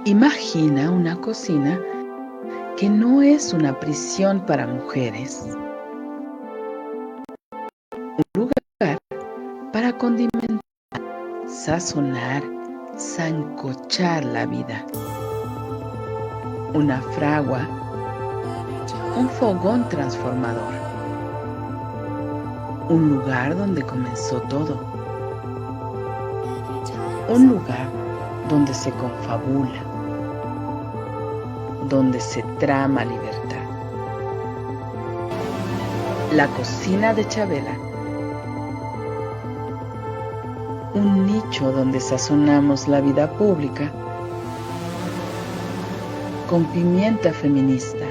Imagina una cocina que no es una prisión para mujeres, un lugar para condimentar, sazonar, sancochar la vida. Una fragua, un fogón transformador, un lugar donde comenzó todo, un lugar donde se confabula, donde se trama libertad. La cocina de Chabela, un nicho donde sazonamos la vida pública con pimienta feminista.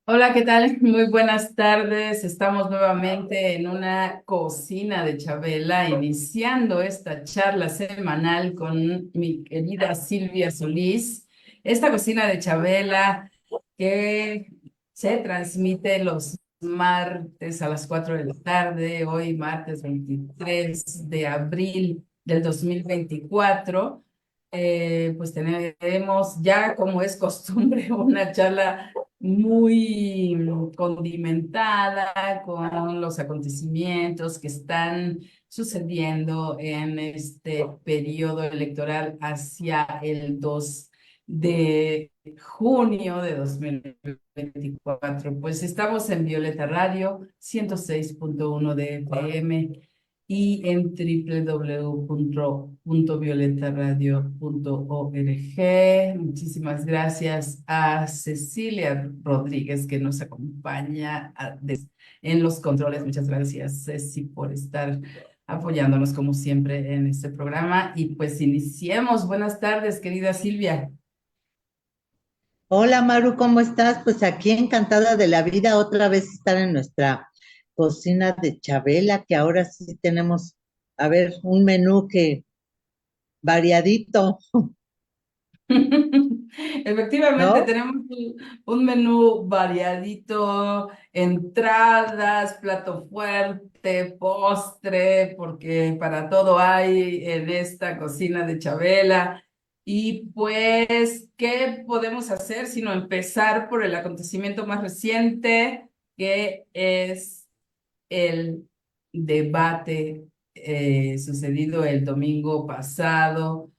Hola, ¿qué tal? Muy buenas tardes. Estamos nuevamente en una cocina de Chabela, iniciando esta charla semanal con mi querida Silvia Solís. Esta cocina de Chabela que se transmite los martes a las 4 de la tarde, hoy martes 23 de abril del 2024. Pues tenemos ya, como es costumbre, una charla muy condimentada con los acontecimientos que están sucediendo en este periodo electoral hacia el 2 de junio de 2024. Pues estamos en Violeta Radio 106.1 de FM y en www.violetaradio.org. Muchísimas gracias a Cecilia Rodríguez que nos acompaña en los controles. Muchas gracias, Ceci, por estar apoyándonos como siempre en este programa. Y pues iniciemos. Buenas tardes, querida Silvia. Hola Maru, ¿cómo estás? Pues aquí encantada de la vida, otra vez estar en nuestra cocina de Chabela, que ahora sí tenemos, a ver, un menú que variadito, Efectivamente, ¿no? tenemos un menú variadito, entradas, plato fuerte, postre, porque para todo hay en esta cocina de Chabela. Y pues, ¿qué podemos hacer sino empezar por el acontecimiento más reciente, que es el debate sucedido el domingo pasado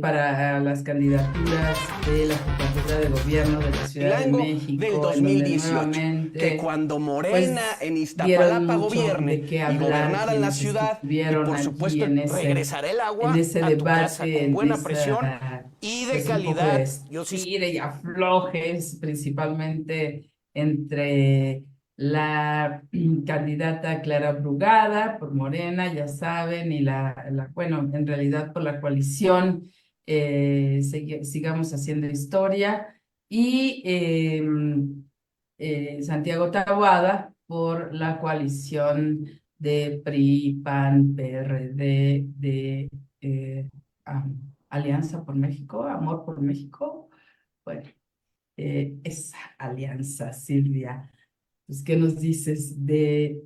para las candidaturas de la jefatura de gobierno de la Ciudad de Chilango del México, en donde 2018, que nuevamente cuando Morena pues en dieron Iztapalapa mucho gobierne de qué y hablar gobernara en la quienes ciudad, y estuvieron por allí supuesto regresará el en agua ese a tu casa debate, con en buena presión esa y de pues un poco de calidad. Yo sí estire y aflojes, principalmente entre la candidata Clara Brugada por Morena, ya saben, y bueno, en realidad por la coalición Sigamos Haciendo Historia, y Santiago Taboada por la coalición de PRI, PAN, PRD, de Alianza por México, Amor por México. Bueno, esa alianza, Silvia. Pues, ¿qué nos dices de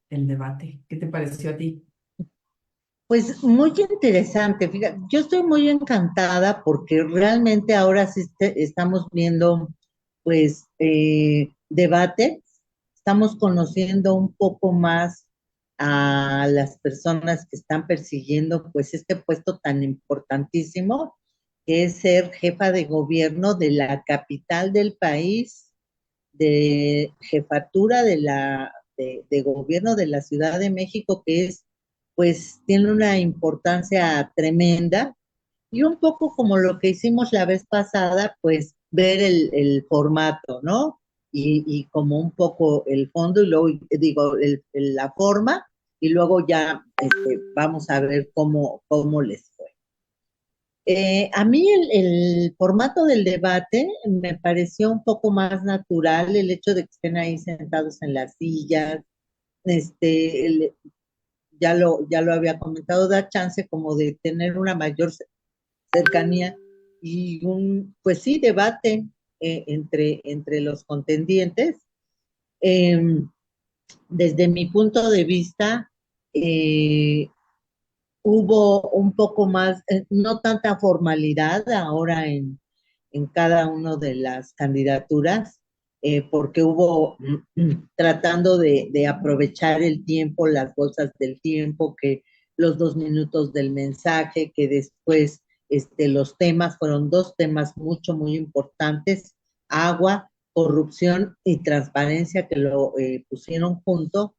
el debate? ¿Qué te pareció a ti? Pues muy interesante, fíjate, yo estoy muy encantada porque realmente ahora sí estamos viendo, pues, debate, estamos conociendo un poco más a las personas que están persiguiendo, pues, este puesto tan importantísimo, que es ser jefa de gobierno de la capital del país, de jefatura de gobierno de la Ciudad de México, que es, pues, tiene una importancia tremenda, y un poco como lo que hicimos la vez pasada, pues, ver el formato, ¿no? Y como un poco el fondo, y luego, digo, la forma, y luego ya vamos a ver cómo les fue. A mí el formato del debate me pareció un poco más natural, el hecho de que estén ahí sentados en las sillas, este, ya lo había comentado, da chance como de tener una mayor cercanía y pues sí, debate entre los contendientes. Eh, Desde mi punto de vista, eh, hubo un poco más, no tanta formalidad ahora en cada una de las candidaturas, porque hubo tratando de aprovechar el tiempo, las bolsas del tiempo, que los 2 minutos del mensaje, que después los temas fueron dos temas muy importantes: agua, corrupción y transparencia, que lo pusieron junto.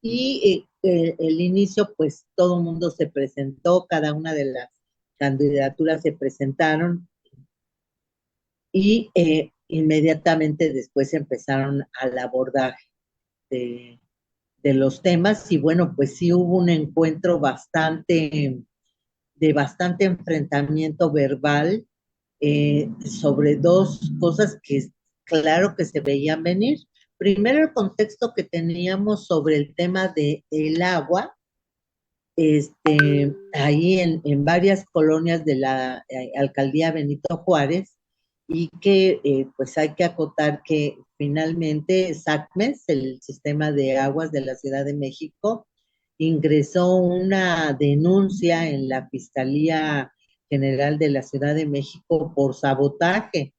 Y el inicio, pues todo el mundo se presentó, cada una de las candidaturas se presentaron y inmediatamente después empezaron al abordaje de, de los temas. Y bueno, pues sí hubo un encuentro de bastante enfrentamiento verbal sobre dos cosas que claro que se veían venir. Primero, el contexto que teníamos sobre el tema del agua, ahí en varias colonias de la alcaldía Benito Juárez, y que pues hay que acotar que finalmente SACMES, el sistema de aguas de la Ciudad de México, ingresó una denuncia en la Fiscalía General de la Ciudad de México por sabotaje,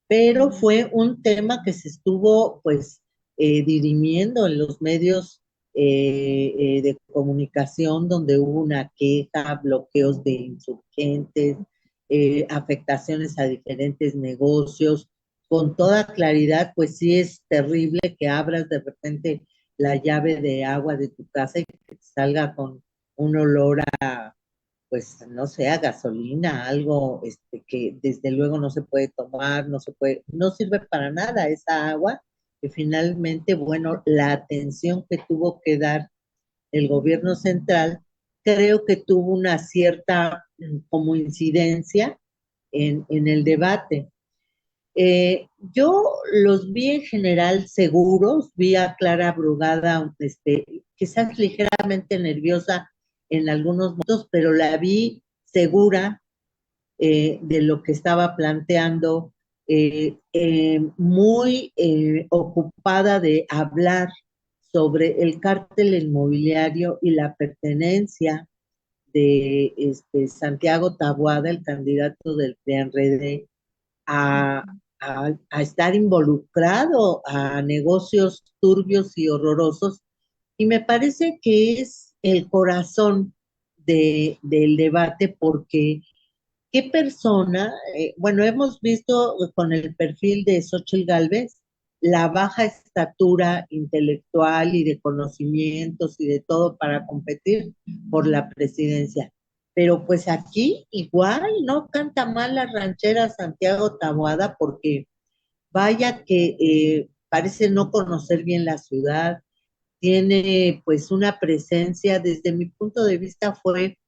pero fue un tema que se estuvo pues dirimiendo en los medios de comunicación, donde hubo una queja, bloqueos de insurgentes, afectaciones a diferentes negocios. Con toda claridad, pues sí es terrible que abras de repente la llave de agua de tu casa y que salga con un olor a, pues no sé, a gasolina, algo que desde luego no se puede tomar, no sirve para nada esa agua, que finalmente, bueno, la atención que tuvo que dar el gobierno central, creo que tuvo una cierta como incidencia en el debate. Yo los vi en general seguros, vi a Clara Brugada, quizás ligeramente nerviosa en algunos momentos, pero la vi segura de lo que estaba planteando, muy ocupada de hablar sobre el cártel inmobiliario y la pertenencia de Santiago Taboada, el candidato del PRD, a, a estar involucrado a negocios turbios y horrorosos. Y me parece que es el corazón del debate, porque ¿qué persona? Bueno, hemos visto con el perfil de Xóchitl Gálvez la baja estatura intelectual y de conocimientos y de todo para competir por la presidencia. Pero pues aquí igual no canta mal la ranchera Santiago Taboada, porque vaya que parece no conocer bien la ciudad, tiene pues una presencia, desde mi punto de vista fue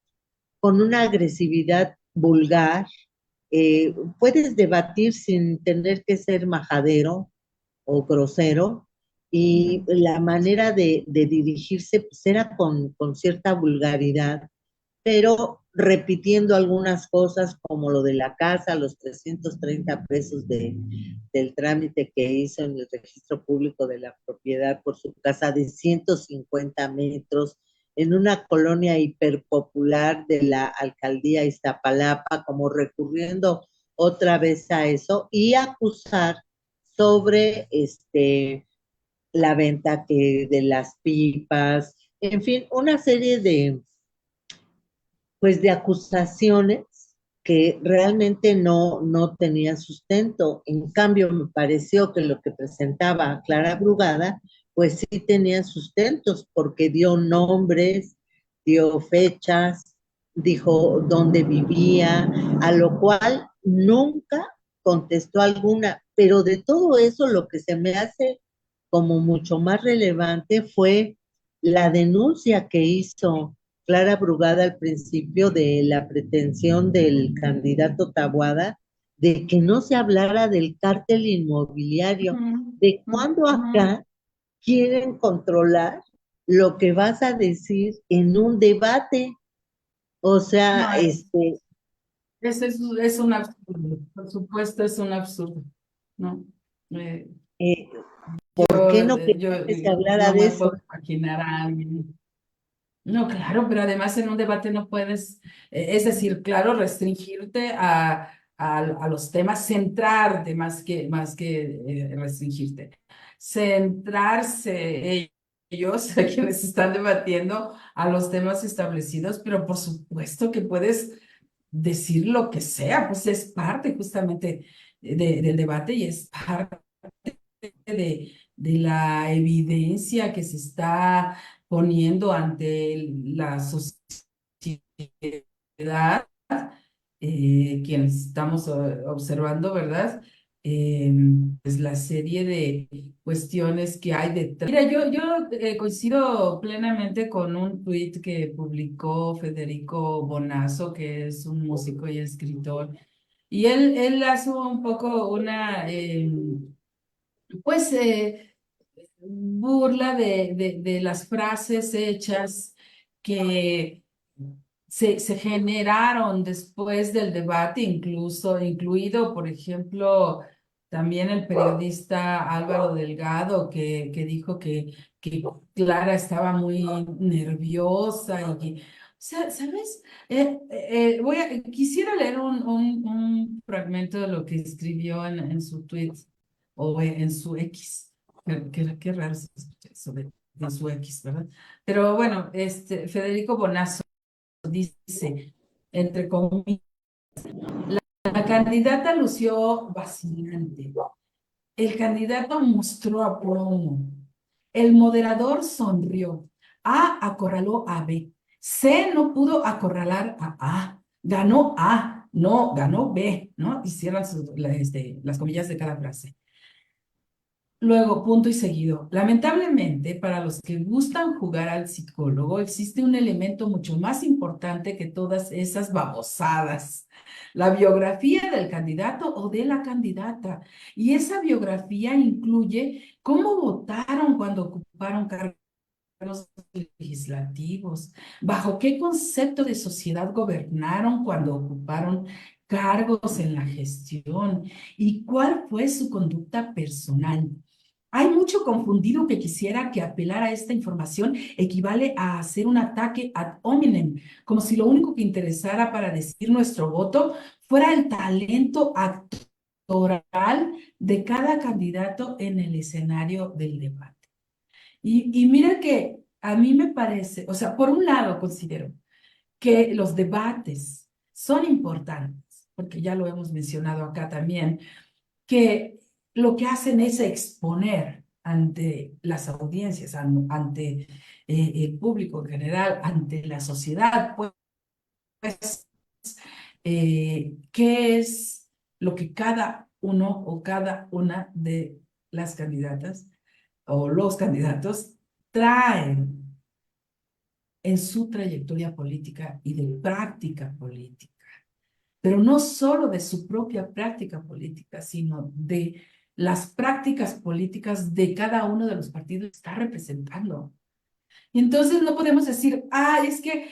con una agresividad vulgar. Puedes debatir sin tener que ser majadero o grosero, y la manera de dirigirse pues era con cierta vulgaridad, pero repitiendo algunas cosas como lo de la casa, los 330 pesos del trámite que hizo en el registro público de la propiedad por su casa de 150 metros en una colonia hiperpopular de la alcaldía Iztapalapa, como recurriendo otra vez a eso, y acusar sobre la venta de las pipas, en fin, una serie pues de acusaciones que realmente no tenían sustento. En cambio, me pareció que lo que presentaba Clara Brugada, pues sí tenía sustentos, porque dio nombres, dio fechas, dijo dónde vivía, a lo cual nunca contestó alguna. Pero de todo eso, lo que se me hace como mucho más relevante fue la denuncia que hizo Clara Brugada al principio de la pretensión del candidato Taboada de que no se hablara del cártel inmobiliario, de cuando acá quieren controlar lo que vas a decir en un debate. O sea, No, es un absurdo, por supuesto es un absurdo, ¿no? Eh, eh, ¿por qué no yo quería que se hablara no de me eso? puedo imaginar a alguien. No, claro, pero además en un debate no puedes, es decir, claro, restringirte a los temas, centrarte más que restringirte, centrarse ellos, a quienes están debatiendo, a los temas establecidos, pero por supuesto que puedes decir lo que sea, pues es parte justamente del debate y es parte de la evidencia que se está poniendo ante la sociedad, quienes estamos observando, ¿verdad? Eh, pues la serie de cuestiones que hay detrás. Mira, yo coincido plenamente con un tuit que publicó Federico Bonasso, que es un músico y escritor, y él hace un poco una, pues, burla de las frases hechas que se generaron después del debate, incluso, incluido, por ejemplo, también el periodista Álvaro Delgado, que dijo que Clara estaba muy nerviosa y, o sea, ¿sabes? Quisiera leer un fragmento de lo que escribió en su tweet o en su X. Qué raro se escucha eso de su X, ¿verdad? Pero bueno, Federico Bonasso dice, entre comillas, la candidata lució vacilante. El candidato mostró aplomo. El moderador sonrió. A acorraló a B. C no pudo acorralar a A. Ganó A. No, ganó B, ¿no? Hicieron las comillas de cada frase. Luego, punto y seguido. Lamentablemente, para los que gustan jugar al psicólogo, existe un elemento mucho más importante que todas esas babosadas, la biografía del candidato o de la candidata. Y esa biografía incluye cómo votaron cuando ocuparon cargos legislativos, bajo qué concepto de sociedad gobernaron cuando ocuparon cargos en la gestión y cuál fue su conducta personal. Hay mucho confundido que quisiera que apelar a esta información equivale a hacer un ataque ad hominem, como si lo único que interesara para decir nuestro voto fuera el talento actoral de cada candidato en el escenario del debate. Y mira que a mí me parece, o sea, por un lado considero que los debates son importantes, porque ya lo hemos mencionado acá también, que lo que hacen es exponer ante las audiencias, ante el público en general, ante la sociedad, pues, qué es lo que cada uno o cada una de las candidatas o los candidatos traen en su trayectoria política y de práctica política, pero no solo de su propia práctica política, sino de las prácticas políticas de cada uno de los partidos que está representando. Y entonces no podemos decir, ah, es que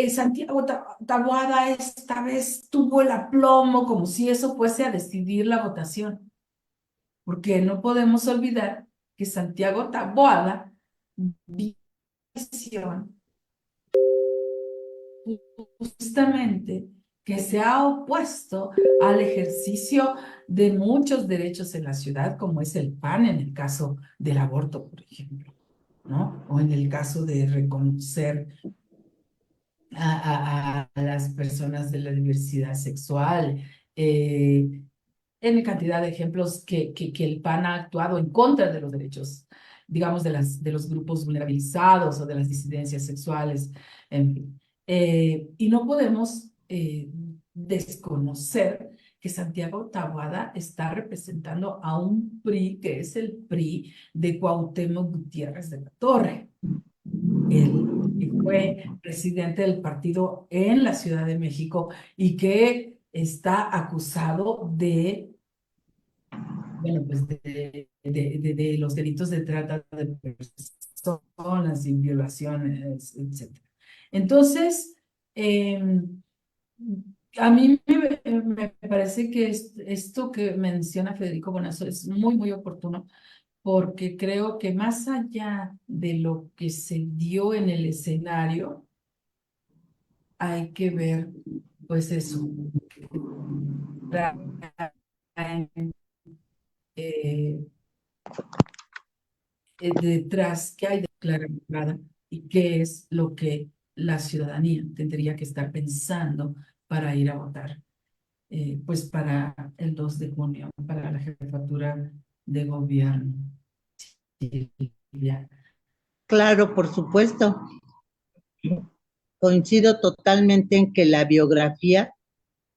Santiago Taboada esta vez tuvo el aplomo, como si eso fuese a decidir la votación, porque no podemos olvidar que Santiago Taboada visión justamente que se ha opuesto al ejercicio de muchos derechos en la ciudad, como es el PAN en el caso del aborto, por ejemplo, ¿no? O en el caso de reconocer a las personas de la diversidad sexual, en cantidad de ejemplos que el PAN ha actuado en contra de los derechos, digamos, de los grupos vulnerabilizados o de las disidencias sexuales, en fin. Y no podemos desconocer que Santiago Taboada está representando a un PRI que es el PRI de Cuauhtémoc Gutiérrez de la Torre. Él que fue presidente del partido en la Ciudad de México y que está acusado de, bueno, pues de los delitos de trata de personas personas, sin violaciones, etcétera. Entonces, a mí me parece que esto que menciona Federico Bonazo es muy, muy oportuno, porque creo que más allá de lo que se dio en el escenario, hay que ver, pues eso, eh, detrás, qué hay de Clara Brugada y qué es lo que la ciudadanía tendría que estar pensando para ir a votar, pues para el 2 de junio, para la jefatura de gobierno. Silvia. Claro, por supuesto. Coincido totalmente en que la biografía,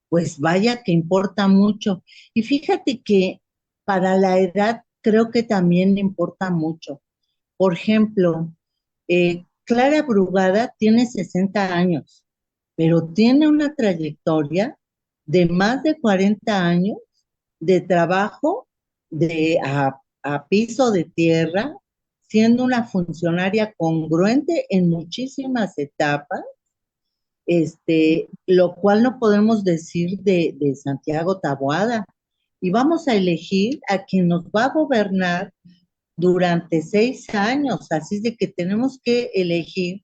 pues vaya que importa mucho. Y fíjate que para la edad creo que también importa mucho. Por ejemplo, Clara Brugada tiene 60 años, pero tiene una trayectoria de más de 40 años de trabajo a piso de tierra, siendo una funcionaria congruente en muchísimas etapas, lo cual no podemos decir de Santiago Taboada. Y vamos a elegir a quien nos va a gobernar durante 6 años, así es de que tenemos que elegir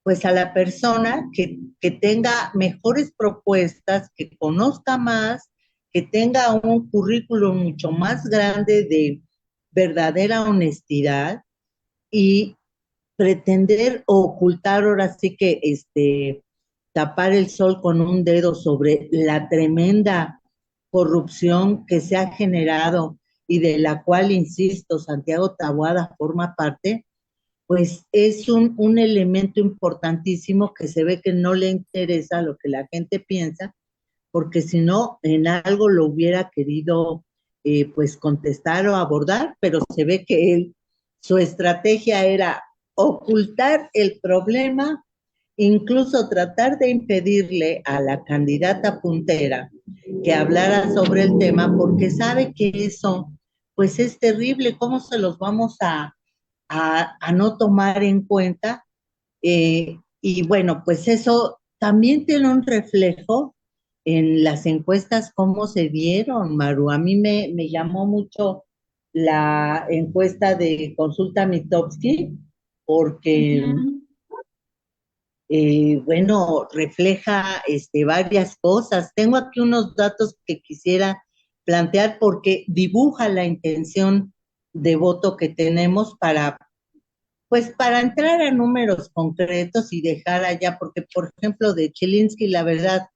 pues a la persona que tenga mejores propuestas, que conozca más, que tenga un currículum mucho más grande de verdadera honestidad y pretender ocultar ahora sí que tapar el sol con un dedo sobre la tremenda corrupción que se ha generado y de la cual, insisto, Santiago Taboada forma parte, pues es un elemento importantísimo que se ve que no le interesa lo que la gente piensa, porque si no, en algo lo hubiera querido pues contestar o abordar, pero se ve que él, su estrategia era ocultar el problema, incluso tratar de impedirle a la candidata puntera que hablara sobre el tema, porque sabe que eso pues es terrible, ¿cómo se los vamos a no tomar en cuenta? Y bueno, pues eso también tiene un reflejo en las encuestas, cómo se dieron, Maru. A mí me llamó mucho la encuesta de Consulta Mitofsky, porque, Ujú. bueno, refleja varias cosas. Tengo aquí unos datos que quisiera plantear porque dibuja la intención de voto que tenemos pues para entrar a números concretos y dejar allá, porque por ejemplo de Chilinsky, la verdad,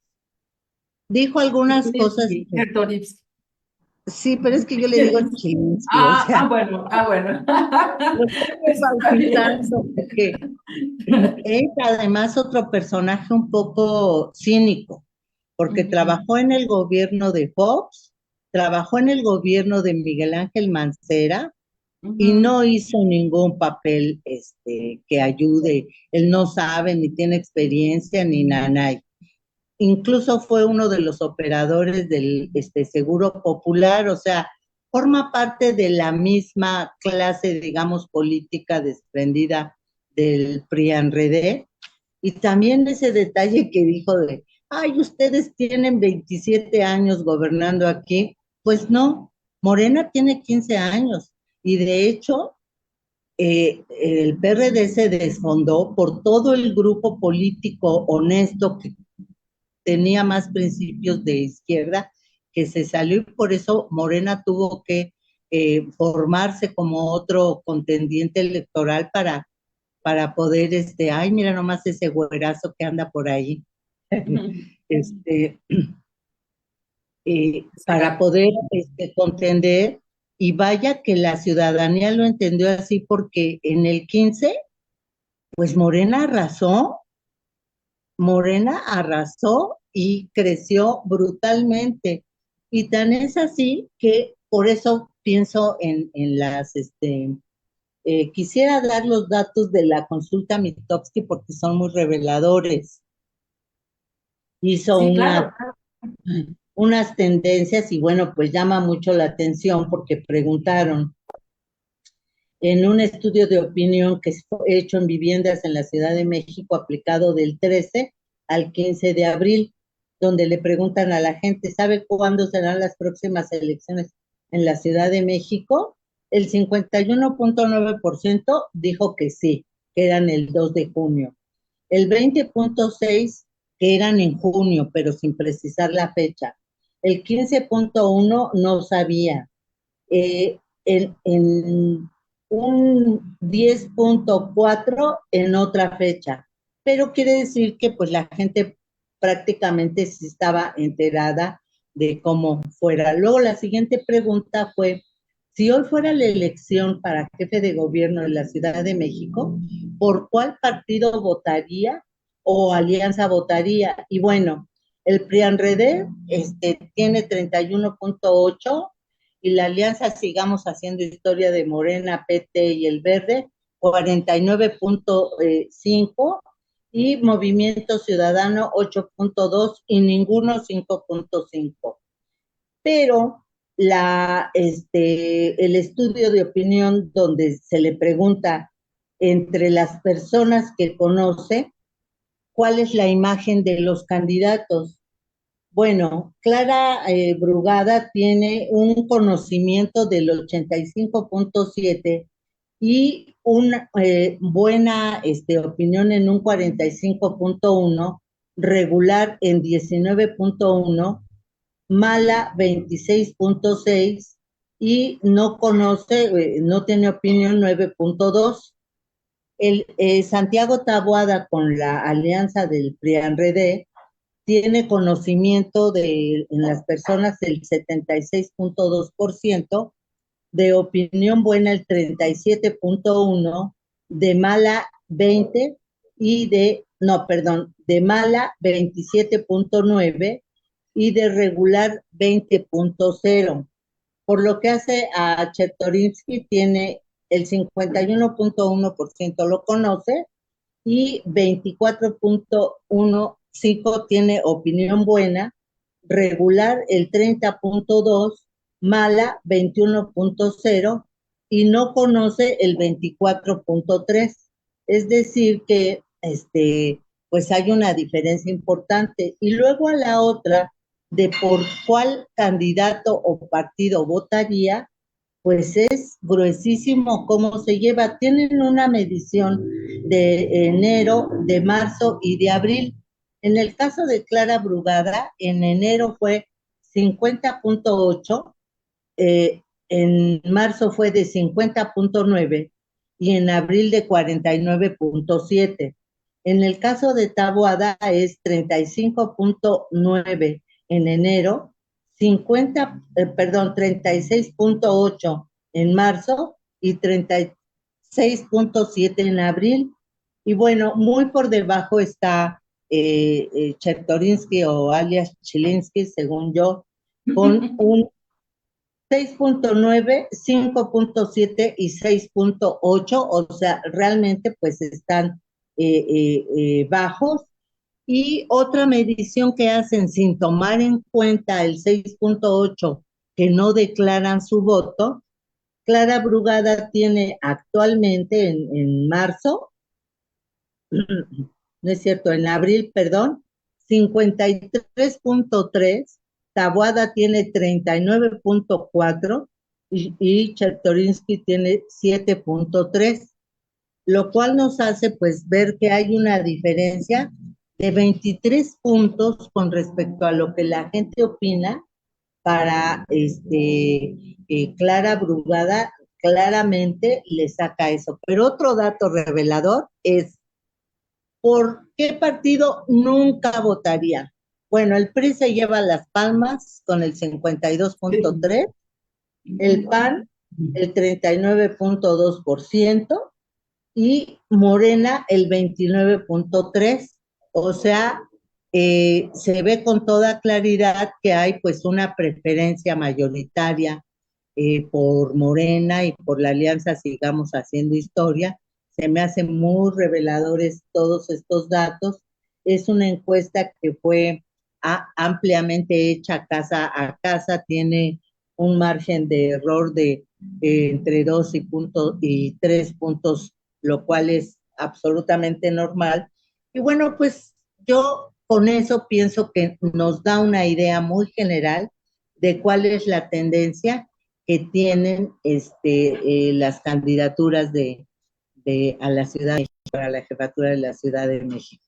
dijo algunas cosas, Chertorivsky. sí, pero es que yo le digo Chilinsky, o Ah, sea, bueno, bueno. lo estoy Está bien. bautizando, porque es además otro personaje un poco cínico, porque Ujú, trabajó en el gobierno de Fox, trabajó en el gobierno de Miguel Ángel Mancera, y ujú. no hizo ningún papel que ayude. Él no sabe, ni tiene experiencia, ni nada. Incluso fue uno de los operadores del Seguro Popular, o sea, forma parte de la misma clase, digamos, política desprendida del PRI-ANRED. Y también ese detalle que dijo de, ay, ustedes tienen 27 años gobernando aquí. Pues no, Morena tiene 15 años. Y de hecho, el PRD se desfondó por todo el grupo político honesto que tenía más principios de izquierda, que se salió y por eso Morena tuvo que formarse como otro contendiente electoral para poder, ay, mira nomás ese güerazo que anda por ahí, este, para Será. poder contender, y vaya que la ciudadanía lo entendió así porque en el 15 pues Morena arrasó y creció brutalmente. Y tan es así que por eso pienso en quisiera dar los datos de la consulta Mitofsky porque son muy reveladores. Hizo Sí, claro. unas tendencias y bueno, pues llama mucho la atención porque preguntaron, en un estudio de opinión que fue hecho en viviendas en la Ciudad de México, aplicado del 13 al 15 de abril, donde le preguntan a la gente, ¿sabe cuándo serán las próximas elecciones en la Ciudad de México? El 51.9% dijo que sí, que eran el 2 de junio. El 20.6% que eran en junio, pero sin precisar la fecha. El 15.1% no sabía. En un 10.4% en otra fecha. Pero quiere decir que pues la gente prácticamente sí estaba enterada de cómo fuera. Luego la siguiente pregunta fue, si hoy fuera la elección para jefe de gobierno en la Ciudad de México, ¿por cuál partido votaría o alianza votaría? Y bueno, el PRIAN-RD tiene 31.8% y la alianza Sigamos Haciendo Historia de Morena, PT y el Verde, 49.5%, y Movimiento Ciudadano 8.2% y ninguno 5.5%. Pero el estudio de opinión donde se le pregunta entre las personas que conoce cuál es la imagen de los candidatos. Bueno, Clara Brugada tiene un conocimiento del 85.7% y una buena opinión en un 45.1%, regular en 19.1%, mala 26.6% y no conoce, no tiene opinión 9.2%. Santiago Taboada con la alianza del PRIAN-RD tiene conocimiento en las personas el 76.2%, de opinión buena el 37.1%, de mala 20% de mala 27.9% y de regular 20.0%. Por lo que hace a Chertorinsky, tiene el 51.1% lo conoce y 24.15% tiene opinión buena, regular el 30.2%, mala 21.0% y no conoce el 24.3%. Es decir que pues hay una diferencia importante. Y luego a la otra, de por cuál candidato o partido votaría, pues es gruesísimo cómo se lleva. Tienen una medición de enero, de marzo y de abril. En el caso de Clara Brugada, en enero fue 50.8%, en marzo fue de 50.9% y en abril de 49.7%. En el caso de Taboada es 35.9% en enero, 36.8% en marzo y 36.7% en abril. Y bueno, muy por debajo está Chertorinsky o alias Chilinsky, según yo, con un 6.9, 5.7 y 6.8, o sea, realmente pues están bajos. Y otra medición que hacen sin tomar en cuenta el 6.8 que no declaran su voto, Clara Brugada tiene actualmente en marzo, no es cierto, en abril, perdón, 53.3, Taboada tiene 39.4 y Chertorinsky tiene 7.3, lo cual nos hace pues ver que hay una diferencia de 23 puntos con respecto a lo que la gente opina para Clara Brugada. Claramente le saca eso. Pero otro dato revelador es ¿por qué partido nunca votaría? Bueno, el PRI se lleva las palmas con el 52.3%, el PAN el 39.2% y Morena el 29.3%. O sea, se ve con toda claridad que hay pues una preferencia mayoritaria por Morena y por la alianza Sigamos Haciendo Historia. Se me hacen muy reveladores todos estos datos. Es una encuesta que fue ampliamente hecha casa a casa, tiene un margen de error de entre 2 y 3 puntos, lo cual es absolutamente normal. Y bueno, pues yo con eso pienso que nos da una idea muy general de cuál es la tendencia que tienen las candidaturas a la Ciudad de México, para la jefatura de la Ciudad de México.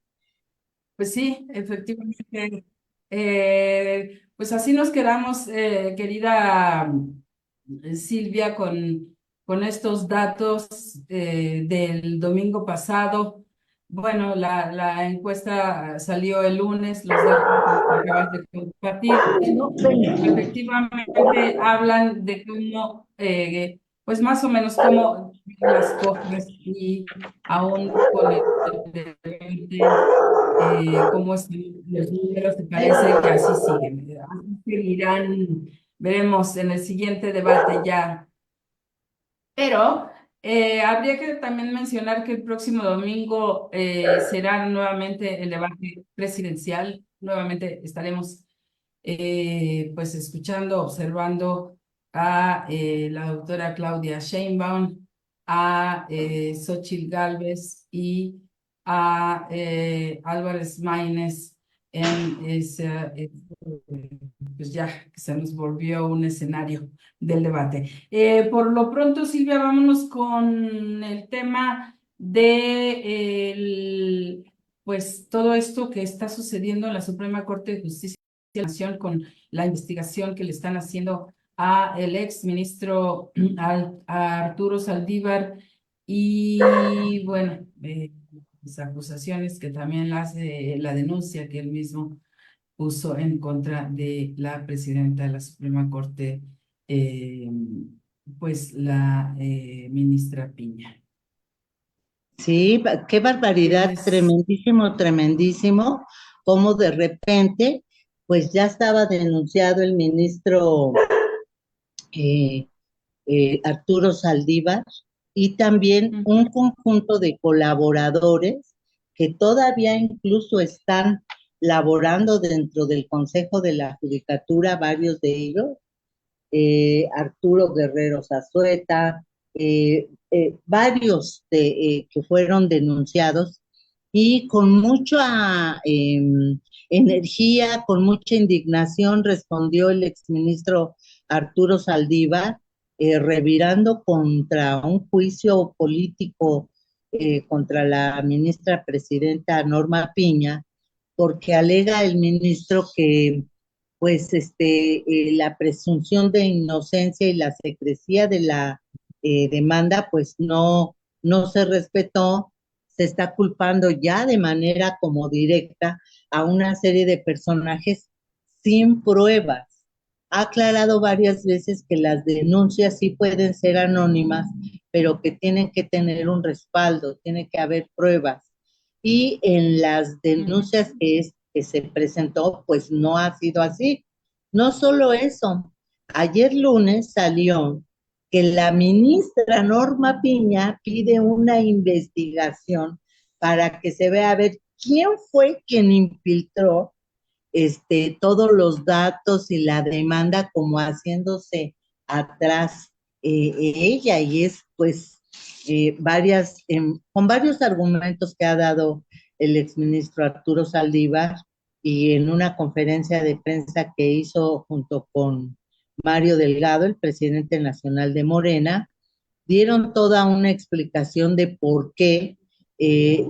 Pues sí, efectivamente. Pues así nos quedamos, querida Silvia, con estos datos del domingo pasado. Bueno, la encuesta salió el lunes, los datos que acabas de compartir. Efectivamente, hablan de cómo, pues más o menos cómo las cosas y aún con el debate, cómo están los números, te parece que así siguen. Así seguirán, veremos en el siguiente debate ya. Pero habría que también mencionar que el próximo domingo será nuevamente el debate presidencial. Nuevamente estaremos pues escuchando, observando a la doctora Claudia Sheinbaum, a Xóchitl Gálvez y a Álvarez Maínez en esa, pues ya que se nos volvió un escenario del debate. Por lo pronto, Silvia, vámonos con el tema de pues todo esto que está sucediendo en la Suprema Corte de Justicia de la Nación con la investigación que le están haciendo a el ex ministro a Arturo Saldívar y bueno, las acusaciones que también hace la denuncia que él mismo puso en contra de la presidenta de la Suprema Corte, eh, pues la ministra Piña. Sí, qué barbaridad, Tienes. tremendísimo, tremendísimo, cómo de repente, pues ya estaba denunciado el ministro eh, Arturo Saldívar y también un conjunto de colaboradores que todavía incluso están laborando dentro del Consejo de la Judicatura, varios de ellos, Arturo Guerrero Zazueta, varios que fueron denunciados y con mucha energía, con mucha indignación respondió el exministro Arturo Saldívar, revirando contra un juicio político contra la ministra presidenta Norma Piña, porque alega el ministro que pues la presunción de inocencia y la secrecía de la demanda pues no se respetó, se está culpando ya de manera como directa a una serie de personajes sin pruebas. Ha aclarado varias veces que las denuncias sí pueden ser anónimas, pero que tienen que tener un respaldo, tiene que haber pruebas. Y en las denuncias que se presentó, pues no ha sido así. No solo eso, ayer lunes salió que la ministra Norma Piña pide una investigación para que se vea a ver quién fue quien infiltró todos los datos y la demanda como haciéndose atrás ella y es pues con varios argumentos que ha dado el exministro Arturo Saldívar y en una conferencia de prensa que hizo junto con Mario Delgado, el presidente nacional de Morena, dieron toda una explicación de por qué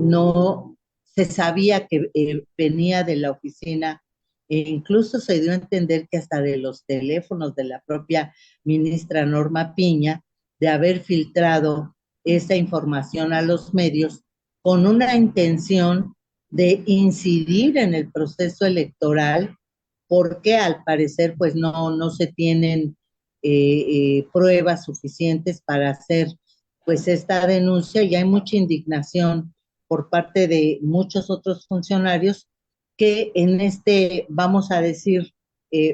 no se sabía que venía de la oficina e incluso se dio a entender que hasta de los teléfonos de la propia ministra Norma Piña, de haber filtrado esa información a los medios con una intención de incidir en el proceso electoral, porque al parecer pues no se tienen pruebas suficientes para hacer pues esta denuncia y hay mucha indignación por parte de muchos otros funcionarios que en vamos a decir,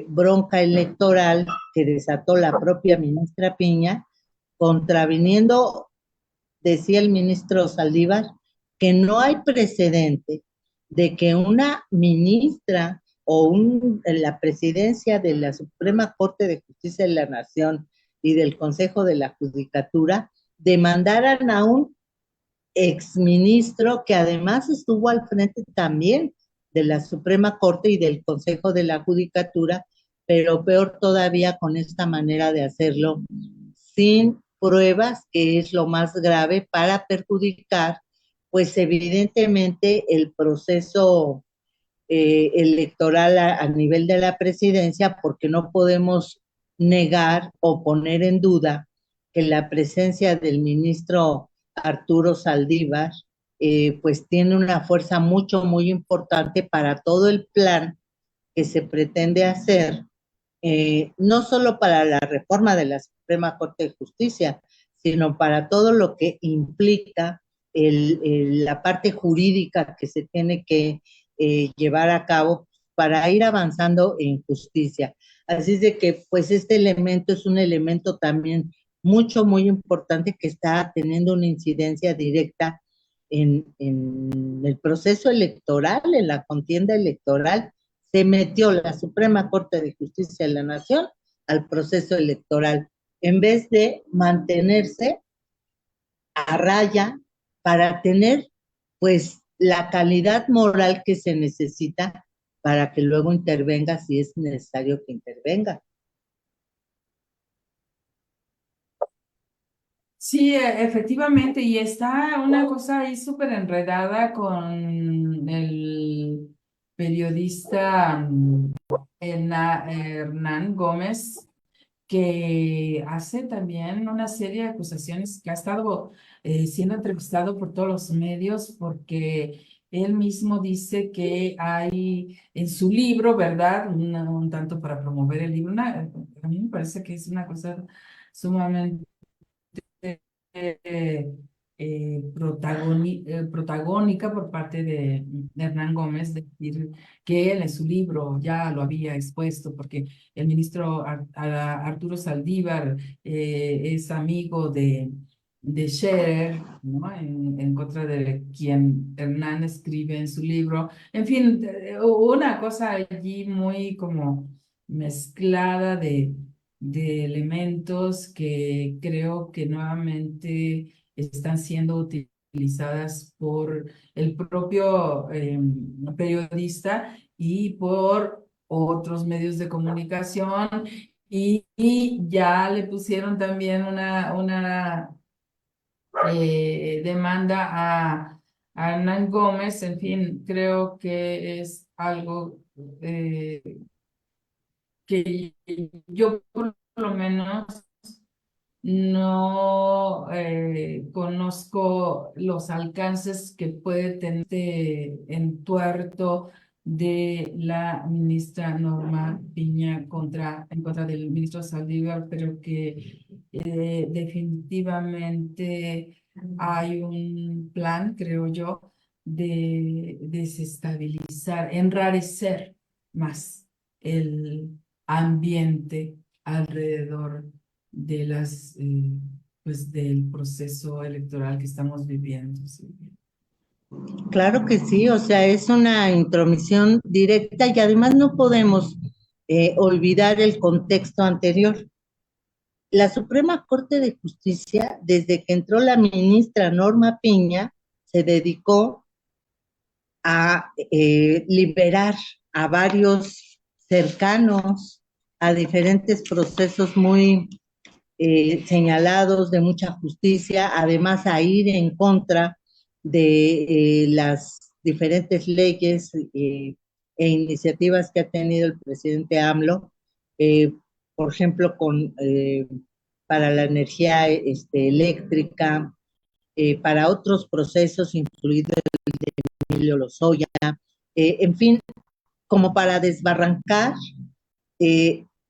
bronca electoral que desató la propia ministra Piña, contraviniendo, decía el ministro Saldívar, que no hay precedente de que una ministra la presidencia de la Suprema Corte de Justicia de la Nación y del Consejo de la Judicatura demandaran a un exministro que además estuvo al frente también de la Suprema Corte y del Consejo de la Judicatura, pero peor todavía con esta manera de hacerlo sin pruebas, que es lo más grave, para perjudicar, pues evidentemente el proceso electoral a nivel de la presidencia, porque no podemos negar o poner en duda que la presencia del ministro Arturo Saldívar pues tiene una fuerza muy importante para todo el plan que se pretende hacer, no solo para la reforma de la Suprema Corte de Justicia, sino para todo lo que implica la parte jurídica que se tiene que llevar a cabo para ir avanzando en justicia. Así es de que, pues, este elemento es un elemento también muy importante que está teniendo una incidencia directa en el proceso electoral, en la contienda electoral. Se metió la Suprema Corte de Justicia de la Nación al proceso electoral, en vez de mantenerse a raya para tener, pues, la calidad moral que se necesita para que luego intervenga si es necesario que intervenga. Sí, efectivamente, y está una cosa ahí súper enredada con el periodista Hernán Gómez, que hace también una serie de acusaciones, que ha estado siendo entrevistado por todos los medios, porque él mismo dice que hay en su libro, ¿verdad? Un tanto para promover el libro, a mí me parece que es una cosa sumamente protagónica por parte de Hernán Gómez, decir que él en su libro ya lo había expuesto, porque el ministro Arturo Saldívar es amigo de Scherer, ¿no? En contra de quien Hernán escribe en su libro. En fin, una cosa allí muy como mezclada de elementos que creo que nuevamente están siendo utilizadas por el propio periodista y por otros medios de comunicación, y ya le pusieron también una demanda a Hernán Gómez. En fin, creo que es algo que yo por lo menos no conozco los alcances que puede tener este entuerto de la ministra Norma Piña en contra del ministro Saldívar, pero que definitivamente hay un plan, creo yo, de desestabilizar, enrarecer más el ambiente alrededor de pues del proceso electoral que estamos viviendo. ¿Sí? Claro que sí, o sea, es una intromisión directa y además no podemos olvidar el contexto anterior. La Suprema Corte de Justicia, desde que entró la ministra Norma Piña, se dedicó a liberar a varios cercanos a diferentes procesos muy señalados de mucha justicia, además a ir en contra de las diferentes leyes e iniciativas que ha tenido el presidente AMLO, eh, por ejemplo, para la energía eléctrica, para otros procesos, incluido Emilio Lozoya, en fin, como para desbarrancar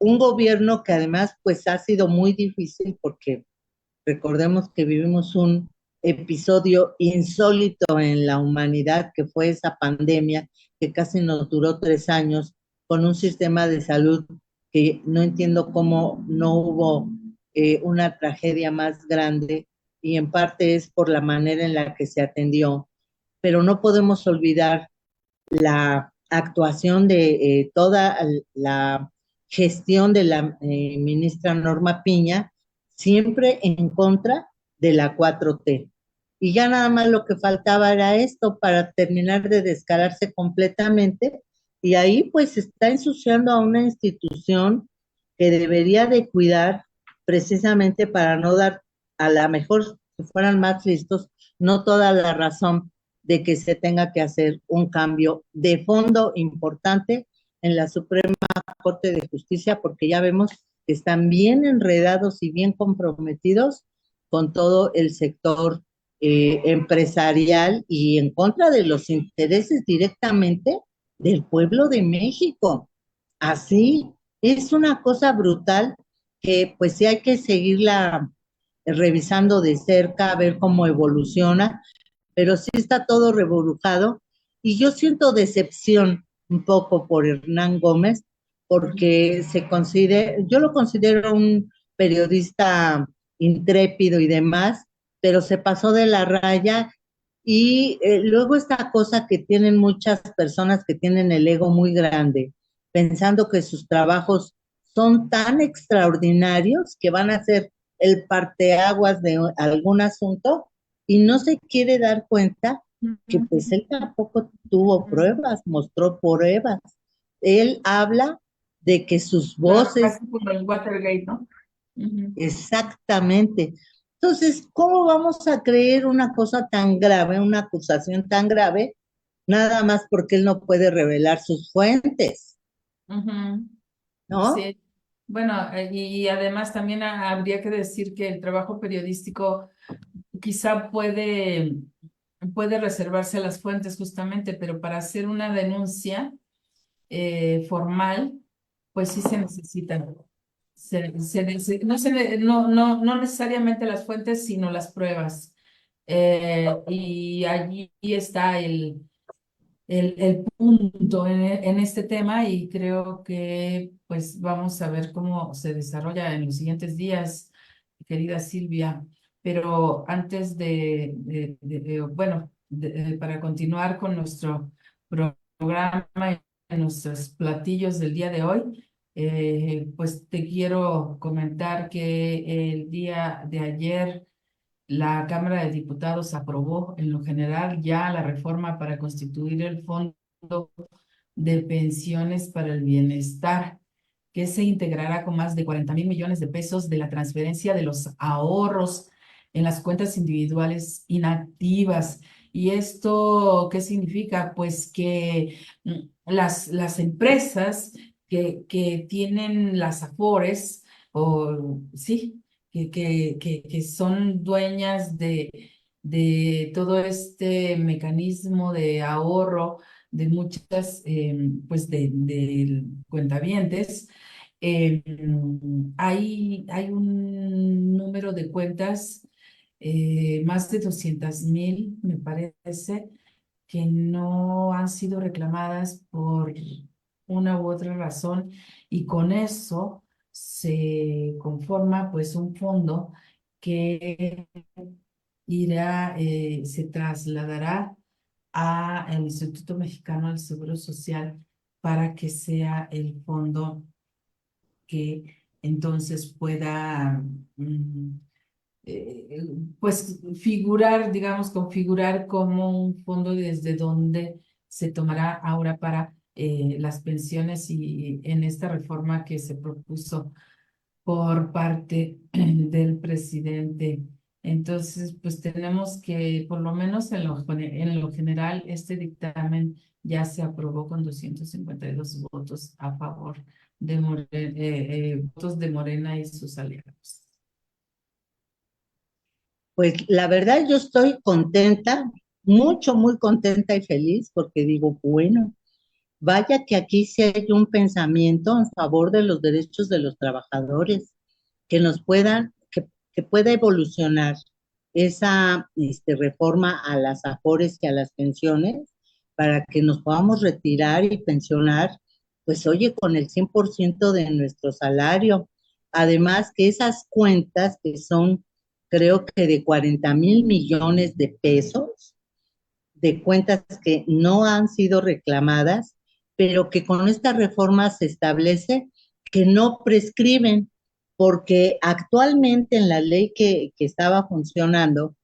un gobierno que además pues ha sido muy difícil porque recordemos que vivimos un episodio insólito en la humanidad que fue esa pandemia que casi nos duró 3 años con un sistema de salud que no entiendo cómo no hubo una tragedia más grande, y en parte es por la manera en la que se atendió, pero no podemos olvidar la actuación de toda la gestión de la ministra Norma Piña, siempre en contra de la 4T. Y ya nada más lo que faltaba era esto para terminar de descararse completamente, y ahí pues está ensuciando a una institución que debería de cuidar precisamente para no dar, a la mejor, si fueran más listos, no toda la razón de que se tenga que hacer un cambio de fondo importante en la Suprema Corte de Justicia, porque ya vemos que están bien enredados y bien comprometidos con todo el sector empresarial y en contra de los intereses directamente del pueblo de México. Así es una cosa brutal que pues sí hay que seguirla revisando de cerca, a ver cómo evoluciona, pero sí está todo reborujado y yo siento decepción un poco por Hernán Gómez, porque yo lo considero un periodista intrépido y demás, pero se pasó de la raya y luego esta cosa que tienen muchas personas que tienen el ego muy grande, pensando que sus trabajos son tan extraordinarios que van a ser el parteaguas de algún asunto y no se quiere dar cuenta que pues él tampoco tuvo pruebas, mostró pruebas. Él habla de que sus Claro, voces, casi como el Watergate, ¿no? Ujú. exactamente. Entonces, ¿cómo vamos a creer una cosa tan grave, una acusación tan grave, nada más porque él no puede revelar sus fuentes, Ujú. ¿no? Sí, bueno, y además también habría que decir que el trabajo periodístico quizá puede reservarse las fuentes justamente, pero para hacer una denuncia formal, pues sí se necesitan. No necesariamente las fuentes, sino las pruebas. Y allí está el punto en este tema y creo que pues vamos a ver cómo se desarrolla en los siguientes días, querida Silvia. Pero antes para continuar con nuestro programa y nuestros platillos del día de hoy, pues te quiero comentar que el día de ayer la Cámara de Diputados aprobó en lo general ya la reforma para constituir el Fondo de Pensiones para el Bienestar, que se integrará con más de 40.000 millones de pesos de la transferencia de los ahorros en las cuentas individuales inactivas. ¿Y esto qué significa? Pues que las empresas que tienen las AFORES, o sí, que son dueñas de todo este mecanismo de ahorro de muchas, pues de cuentavientes. eh, hay un número de cuentas, más de 200.000, me parece, que no han sido reclamadas por una u otra razón, y con eso se conforma pues un fondo que se trasladará al Instituto Mexicano del Seguro Social para que sea el fondo que entonces pueda eh, pues figurar, digamos, configurar como un fondo desde donde se tomará ahora para las pensiones y en esta reforma que se propuso por parte del presidente. Entonces, pues tenemos que, por lo menos en lo general, este dictamen ya se aprobó con 252 votos a favor votos de Morena y sus aliados. Pues la verdad yo estoy contenta, mucho, muy contenta y feliz porque digo, bueno, vaya que aquí sí hay un pensamiento en favor de los derechos de los trabajadores, que pueda evolucionar esa reforma a las afores y a las pensiones para que nos podamos retirar y pensionar, pues oye, con el 100% de nuestro salario. Además que esas cuentas que son, creo que de 40.000 millones de pesos, de cuentas que no han sido reclamadas, pero que con esta reforma se establece que no prescriben, porque actualmente en la ley que estaba funcionando,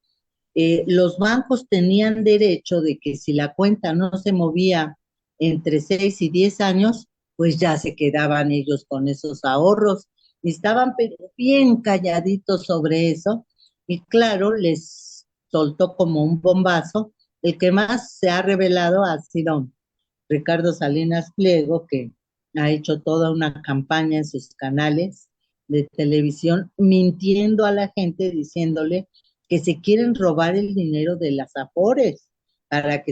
los bancos tenían derecho de que si la cuenta no se movía entre 6 y 10 años, pues ya se quedaban ellos con esos ahorros. Y estaban pero bien calladitos sobre eso, y claro, les soltó como un bombazo. El que más se ha revelado ha sido Ricardo Salinas Pliego, que ha hecho toda una campaña en sus canales de televisión mintiendo a la gente, diciéndole que se quieren robar el dinero de las Afores para que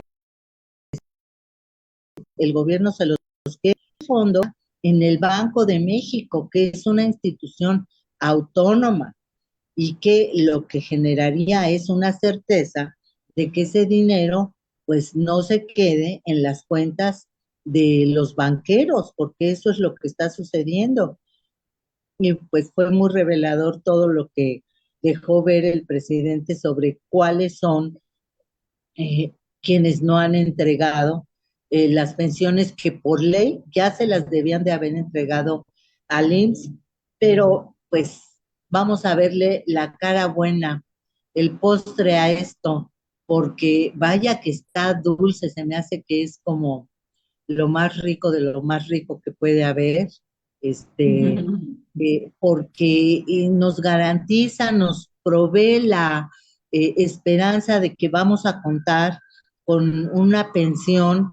el gobierno se los quede fondo en el Banco de México, que es una institución autónoma y que lo que generaría es una certeza de que ese dinero pues no se quede en las cuentas de los banqueros, porque eso es lo que está sucediendo. Y pues fue muy revelador todo lo que dejó ver el presidente sobre cuáles son quienes no han entregado las pensiones que por ley ya se las debían de haber entregado al IMSS, pero pues vamos a verle la cara buena, el postre a esto, porque vaya que está dulce, se me hace que es como lo más rico de lo más rico que puede haber, este, porque nos garantiza, nos provee la esperanza de que vamos a contar con una pensión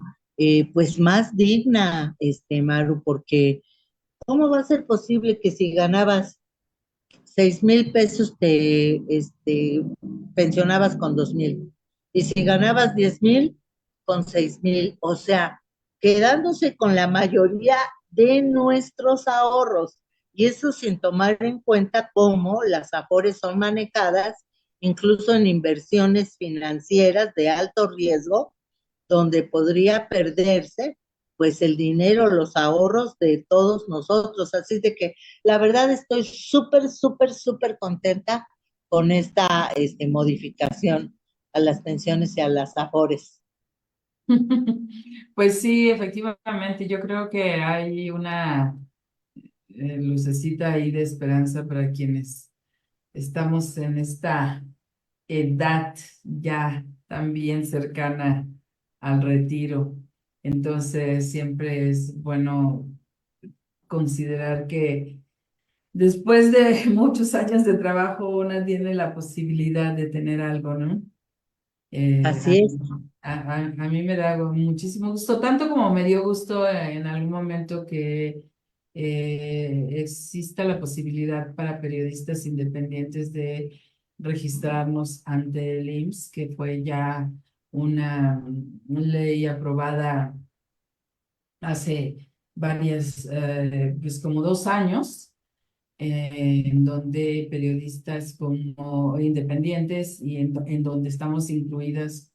pues más digna, Maru, porque ¿cómo va a ser posible que si ganabas 6,000 pesos te pensionabas con 2,000? Y si ganabas 10,000, con 6,000. O sea, quedándose con la mayoría de nuestros ahorros. Y eso sin tomar en cuenta cómo las Afores son manejadas, incluso en inversiones financieras de alto riesgo, donde podría perderse pues el dinero, los ahorros de todos nosotros. Así de que la verdad estoy súper, súper, súper contenta con esta modificación a las pensiones y a las afores. Pues sí, efectivamente, yo creo que hay una lucecita ahí de esperanza para quienes estamos en esta edad ya también cercana al retiro. Entonces, siempre es bueno considerar que después de muchos años de trabajo, una tiene la posibilidad de tener algo, ¿no? Eh, a, Así es. a mí me da muchísimo gusto, tanto como me dio gusto en algún momento que exista la posibilidad para periodistas independientes de registrarnos ante el IMSS, que fue ya una ley aprobada hace pues como 2 años, en donde periodistas como independientes y en donde estamos incluidas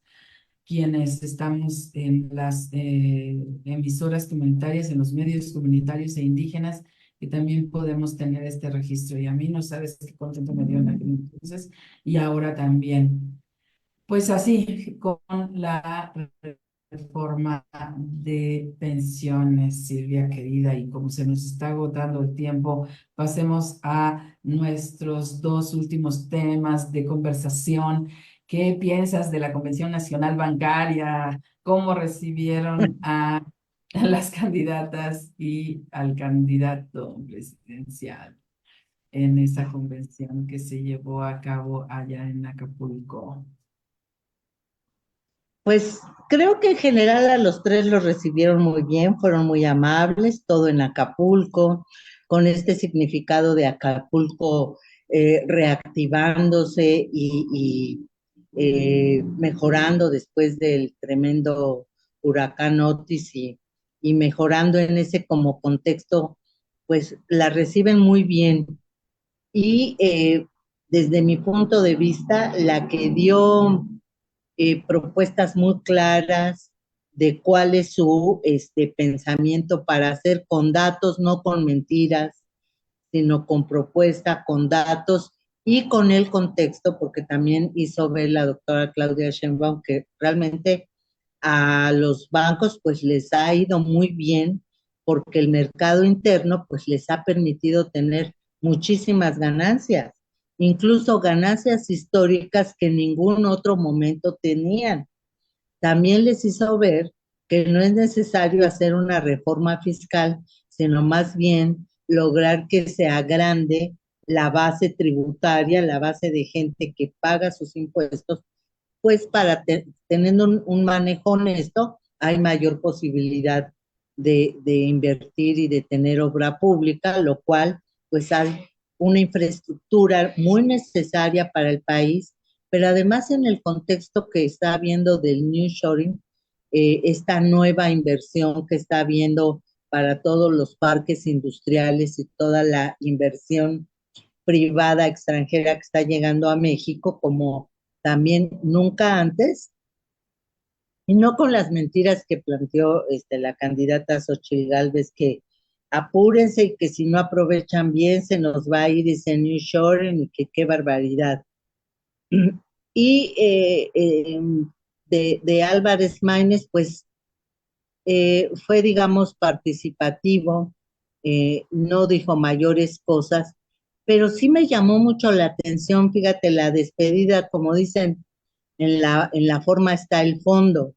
quienes estamos en las emisoras comunitarias, en los medios comunitarios e indígenas, que también podemos tener este registro. Y a mí no sabes qué contento me dio en aquel entonces y ahora también. Pues así, con la reforma de pensiones, Silvia querida, y como se nos está agotando el tiempo, pasemos a nuestros dos últimos temas de conversación. ¿Qué piensas de la Convención Nacional Bancaria? ¿Cómo recibieron a las candidatas y al candidato presidencial en esa convención que se llevó a cabo allá en Acapulco? Pues creo que en general a los tres los recibieron muy bien, fueron muy amables, todo en Acapulco, con este significado de Acapulco reactivándose y mejorando después del tremendo huracán Otis y mejorando en ese como contexto, pues la reciben muy bien. Y desde mi punto de vista, la que dio propuestas muy claras de cuál es su pensamiento para hacer con datos, no con mentiras, sino con propuesta, con datos y con el contexto, porque también hizo ver la doctora Claudia Sheinbaum que realmente a los bancos pues les ha ido muy bien porque el mercado interno pues les ha permitido tener muchísimas ganancias, incluso ganancias históricas que en ningún otro momento tenían. También les hizo ver que no es necesario hacer una reforma fiscal, sino más bien lograr que se agrande la base tributaria, la base de gente que paga sus impuestos, pues para teniendo un manejo honesto, hay mayor posibilidad de invertir y de tener obra pública, lo cual pues hay una infraestructura muy necesaria para el país, pero además en el contexto que está habiendo del nearshoring, esta nueva inversión que está habiendo para todos los parques industriales y toda la inversión privada extranjera que está llegando a México como también nunca antes, y no con las mentiras que planteó la candidata Xochitl Gálvez, que apúrense y que si no aprovechan bien se nos va a ir ese New Shoring y que qué barbaridad. Y de Álvarez Maínez, pues fue, digamos, participativo, no dijo mayores cosas, pero sí me llamó mucho la atención, fíjate, la despedida, como dicen, en la forma está el fondo.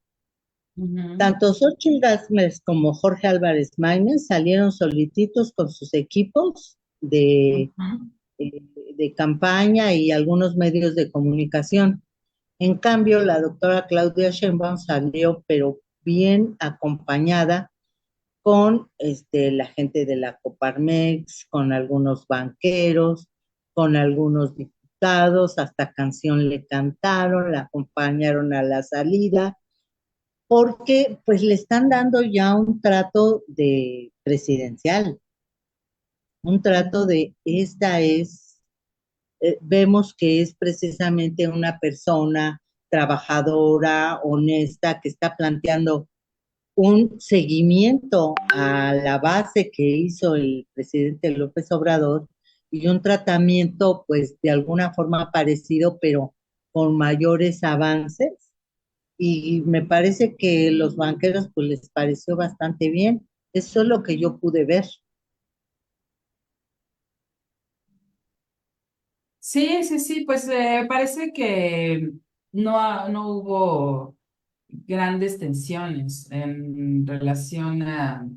Tanto Xochitl Gálvez como Jorge Álvarez Maínez salieron solititos con sus equipos de campaña y algunos medios de comunicación. En cambio, la doctora Claudia Sheinbaum salió, pero bien acompañada con la gente de la Coparmex, con algunos banqueros, con algunos diputados, hasta canción le cantaron, la acompañaron a la salida, porque pues le están dando ya un trato de presidencial, un trato de esta es, vemos que es precisamente una persona trabajadora, honesta, que está planteando un seguimiento a la base que hizo el presidente López Obrador y un tratamiento, pues, de alguna forma parecido, pero con mayores avances. Y me parece que los banqueros, pues, les pareció bastante bien. Eso es lo que yo pude ver. Sí, sí, sí, pues parece que no hubo grandes tensiones en relación a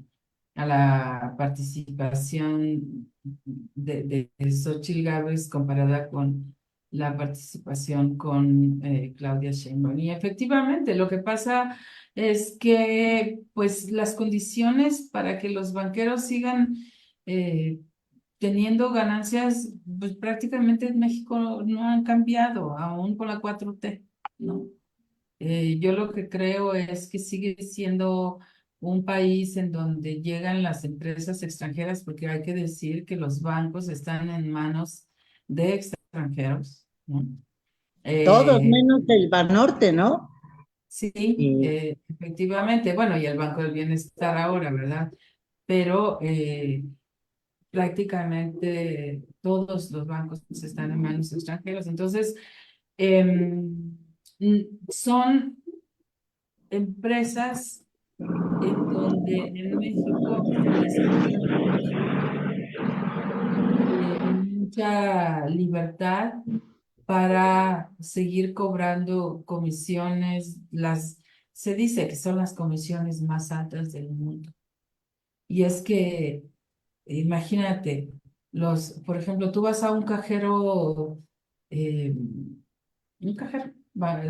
la participación de Xóchitl Gálvez comparada con la participación con Claudia Sheinbaum. Y efectivamente, lo que pasa es que pues las condiciones para que los banqueros sigan eh, teniendo ganancias, pues prácticamente en México no han cambiado, aún con la 4T, ¿no? Yo lo que creo es que sigue siendo un país en donde llegan las empresas extranjeras, porque hay que decir que los bancos están en manos de extranjeros, ¿no? Todos Eh, menos el Banorte, ¿no? sí, Y efectivamente, bueno, y el Banco del Bienestar ahora, ¿verdad? Pero prácticamente todos los bancos están en manos extranjeras. Entonces, em, son empresas en donde en México se les ha dado mucha libertad para seguir cobrando comisiones, se dice que son las comisiones más altas del mundo. Y es que, imagínate, por ejemplo, tú vas a eh, un cajero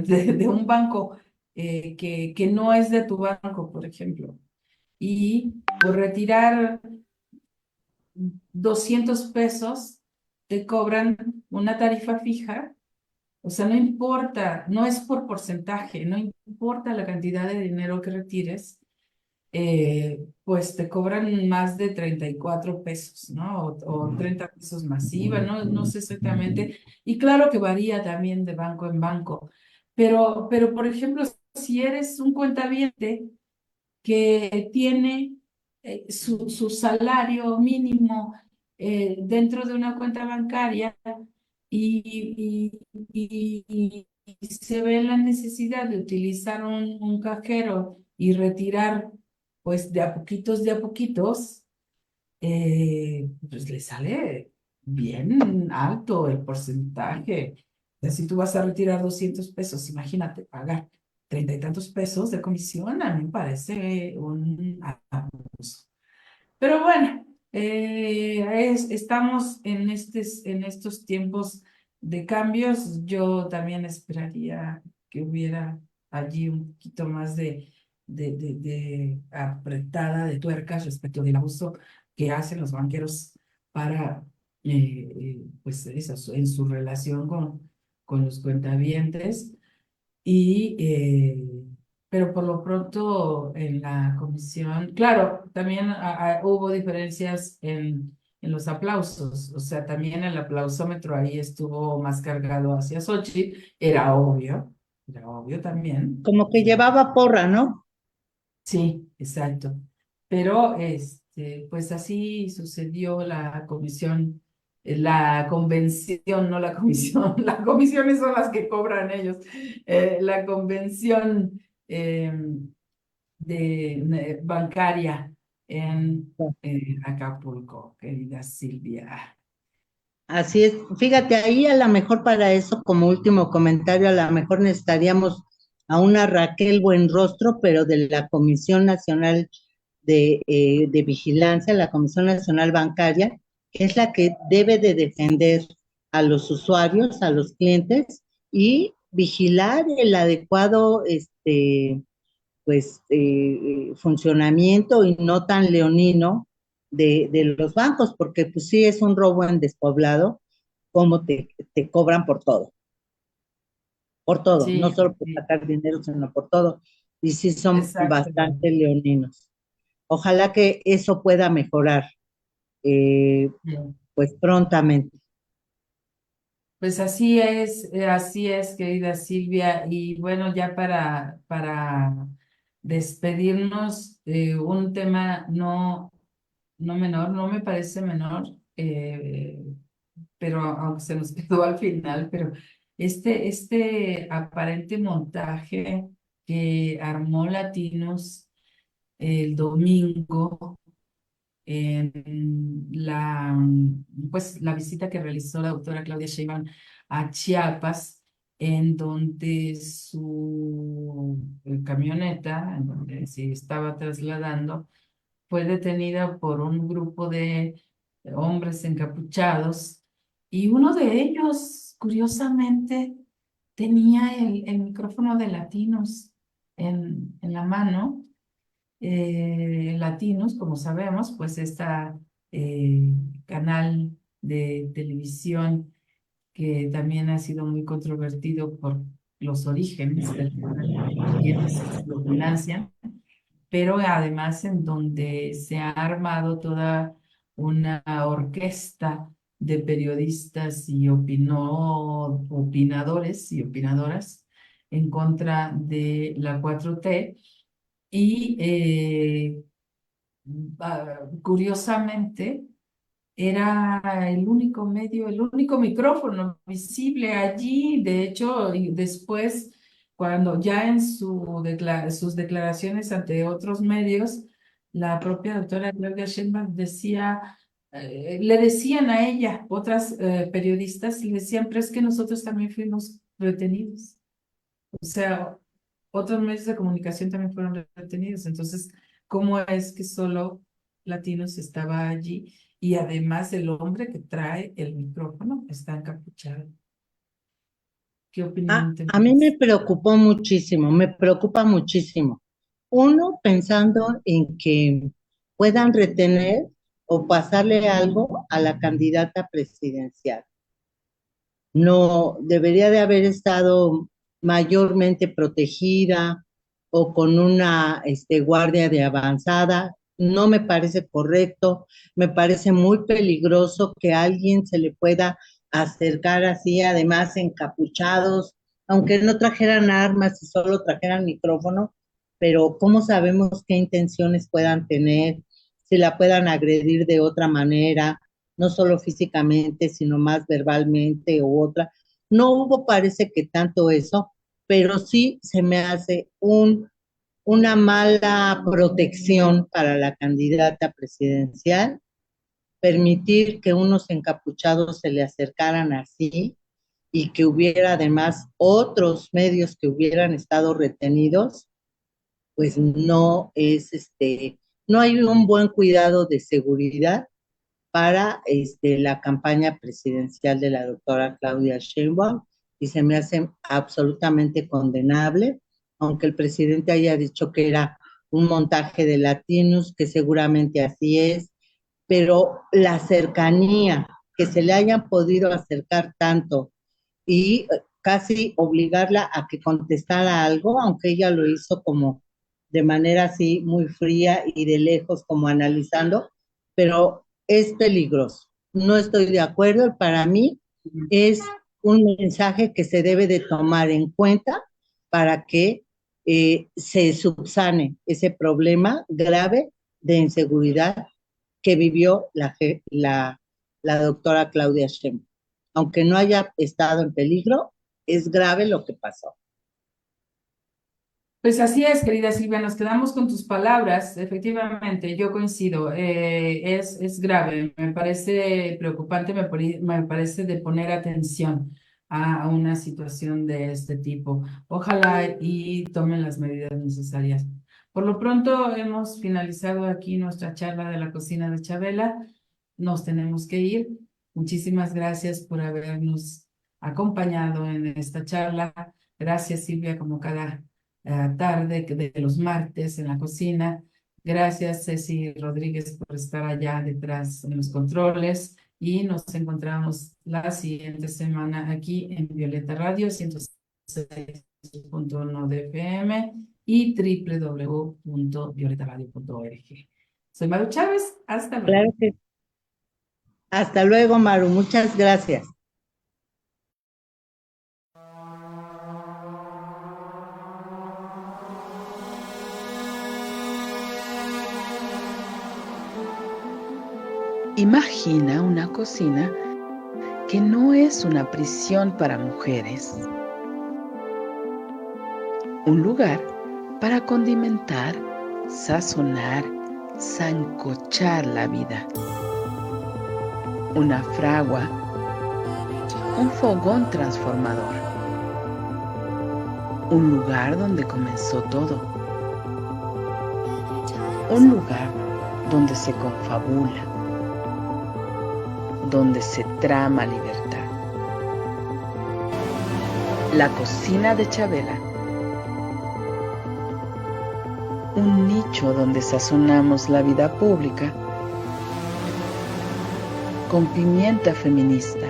de un banco que no es de tu banco, por ejemplo, y por retirar 200 pesos te cobran una tarifa fija. O sea, no importa, no es por porcentaje, no importa la cantidad de dinero que retires, pues te cobran más de 34 pesos, ¿no? O 30 pesos masiva, no sé exactamente. Y claro que varía también de banco en banco. Pero por ejemplo, si eres un cuentaviente que tiene su salario mínimo dentro de una cuenta bancaria y y se ve la necesidad de utilizar un cajero y retirar, pues de a poquitos, pues le sale bien alto el porcentaje. O sea, si tú vas a retirar 200 pesos, imagínate pagar 30 y tantos pesos de comisión, a mí me parece un abuso. Pero bueno, estamos en estos tiempos de cambios. Yo también esperaría que hubiera allí un poquito más de apretada de tuercas respecto del abuso que hacen los banqueros para, pues eso, en su relación con los cuentavientes. Y, pero por lo pronto en la comisión, claro, también hubo diferencias en los aplausos, o sea, también el aplausómetro ahí estuvo más cargado hacia Xochitl, era obvio también. Como que llevaba porra, ¿no? Sí, exacto. Pero pues así sucedió la comisión, la convención, no la comisión, las comisiones son las que cobran ellos. La convención bancaria en Acapulco, querida Silvia. Así es. Fíjate, ahí a lo mejor para eso, como último comentario, a lo mejor necesitaríamos a una Raquel Buenrostro, pero de la Comisión Nacional de Vigilancia, la Comisión Nacional Bancaria, que es la que debe de defender a los usuarios, a los clientes y vigilar el adecuado, funcionamiento y no tan leonino de los bancos, porque pues sí es un robo en despoblado, como te cobran por todo, no Sí, solo por sí, sacar dinero, sino por todo. Y sí son exacto. bastante leoninos. Ojalá que eso pueda mejorar, eh, Sí. pues prontamente. Pues así es, querida Silvia. Y bueno, ya para despedirnos, un tema no menor, no me parece menor, pero aunque se nos quedó al final, pero este aparente montaje que armó Latinos el domingo en pues, la visita que realizó la doctora Claudia Sheinbaum a Chiapas, en donde su camioneta, en donde se estaba trasladando, fue detenida por un grupo de hombres encapuchados y uno de ellos, curiosamente, tenía el micrófono de Latinos en la mano. Latinos, como sabemos, pues está canal de televisión que también ha sido muy controvertido por los orígenes del canal, quienes lo financian, pero además en donde se ha armado toda una orquesta de periodistas y opinadores y opinadoras en contra de la 4T y curiosamente era el único medio, el único micrófono visible allí. De hecho, y después, cuando ya en sus declaraciones ante otros medios, la propia doctora Claudia Sheinbaum decía, le decían a ella, otras periodistas, le decían, pero es que nosotros también fuimos retenidos. O sea, otros medios de comunicación también fueron retenidos. Entonces, ¿cómo es que solo Latinos estaba allí? Y además el hombre que trae el micrófono está encapuchado. ¿Qué opinión A mí me tenés? preocupó muchísimo, me preocupa muchísimo. Uno, pensando en que puedan retener o pasarle algo a la candidata presidencial. No, debería de haber estado mayormente protegida o con una guardia de avanzada. No me parece correcto, me parece muy peligroso que a alguien se le pueda acercar así, además encapuchados, aunque no trajeran armas y solo trajeran micrófono, pero ¿cómo sabemos qué intenciones puedan tener? Si la puedan agredir de otra manera, no solo físicamente, sino más verbalmente u otra. No hubo, parece que tanto eso, pero sí se me hace una mala protección para la candidata presidencial permitir que unos encapuchados se le acercaran así y que hubiera además otros medios que hubieran estado retenidos, pues no es no hay un buen cuidado de seguridad para la campaña presidencial de la doctora Claudia Sheinbaum y se me hace absolutamente condenable, aunque el presidente haya dicho que era un montaje de latinos, que seguramente así es, pero la cercanía, que se le hayan podido acercar tanto y casi obligarla a que contestara algo, aunque ella lo hizo como de manera así muy fría y de lejos como analizando, pero es peligroso. No estoy de acuerdo, para mí es un mensaje que se debe de tomar en cuenta para que se subsane ese problema grave de inseguridad que vivió la doctora Claudia Sheinbaum. Aunque no haya estado en peligro, es grave lo que pasó. Pues así es, querida Silvia, nos quedamos con tus palabras. Efectivamente, yo coincido. Es grave, me parece preocupante, me parece de poner atención a una situación de este tipo. Ojalá y tomen las medidas necesarias. Por lo pronto, hemos finalizado aquí nuestra charla de la cocina de Chabela. Nos tenemos que ir. Muchísimas gracias por habernos acompañado en esta charla. Gracias, Silvia, como cada tarde de los martes en la cocina. Gracias, Ceci Rodríguez, por estar allá detrás en los controles y nos encontramos la siguiente semana aquí en Violeta Radio 106.1 de FM y www.violetaradio.org. Soy Maru Chávez, hasta luego. Claro que hasta luego, Maru, muchas gracias. Imagina una cocina que no es una prisión para mujeres. Un lugar para condimentar, sazonar, sancochar la vida. Una fragua, un fogón transformador. Un lugar donde comenzó todo. Un lugar donde se confabula, donde se trama libertad. La cocina de Chabela. Un nicho donde sazonamos la vida pública con pimienta feminista